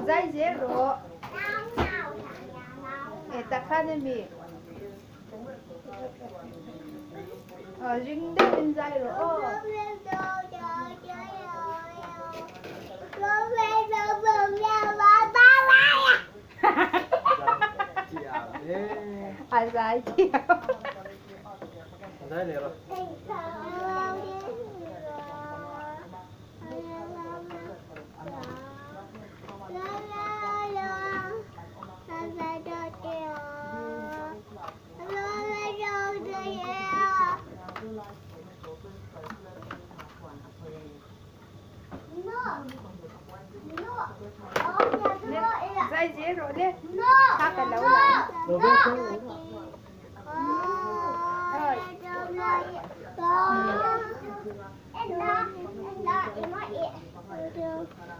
Zai zero. Eta kanemi. Ring đây bên zai rồi. Zai chiều. Zai này rồi. Zai zero đi. Khác cái đấu lại. Rồi biết chứ.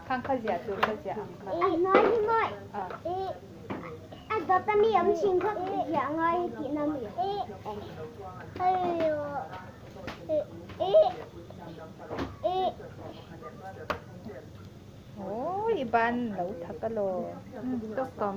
Khang khơi dẻ từ khơi dẻ. Nói như vậy. Anh đó ta mi ấm xin khắc dẻ ngay chị nam mi. Ôi, iban đấu thật cái lồ. Tốt còn